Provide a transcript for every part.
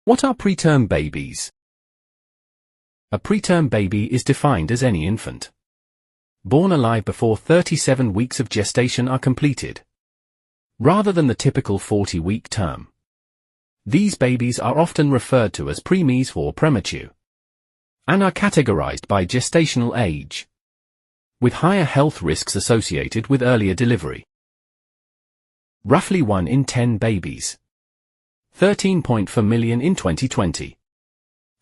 What are preterm babies? A preterm baby is defined as any infant born alive before 37 weeks of gestation are completed, rather than the typical 40-week term. These babies are often referred to as preemies or premature, and are categorized by gestational age, with higher health risks associated with earlier delivery. Roughly 1 in 10 babies, 13.4 million in 2020,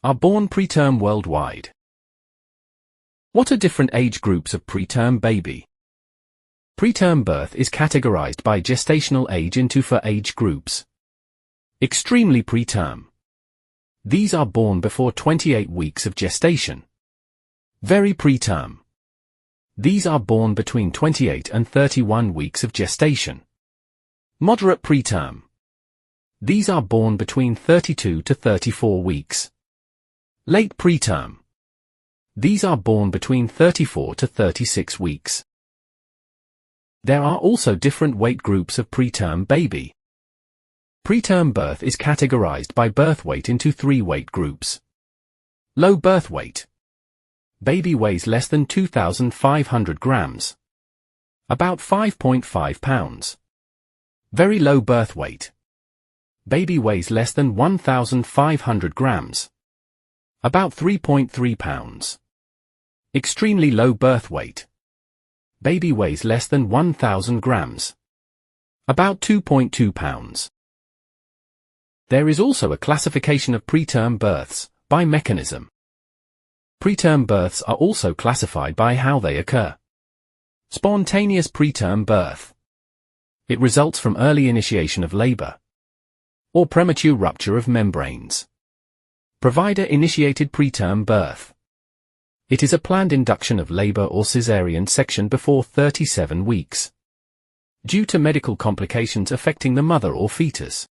are born preterm worldwide. What are different age groups of preterm baby? Preterm birth is categorized by gestational age into 4 age groups. Extremely preterm. These are born before 28 weeks of gestation. Very preterm. These are born between 28 and 31 weeks of gestation. Moderate preterm. These are born between 32 to 34 weeks. Late preterm. These are born between 34 to 36 weeks. There are also different weight groups of preterm baby. Preterm birth is categorized by birth weight into 3 weight groups. Low birth weight. Baby weighs less than 2,500 grams. About 5.5 pounds. Very low birth weight. Baby weighs less than 1,500 grams. About 3.3 pounds. Extremely low birth weight. Baby weighs less than 1,000 grams. About 2.2 pounds. There is also a classification of preterm births by mechanism. Preterm births are also classified by how they occur. Spontaneous preterm birth. It results from early initiation of labor or premature rupture of membranes. Provider-initiated preterm birth. It is a planned induction of labor or caesarean section before 37 weeks, due to medical complications affecting the mother or fetus.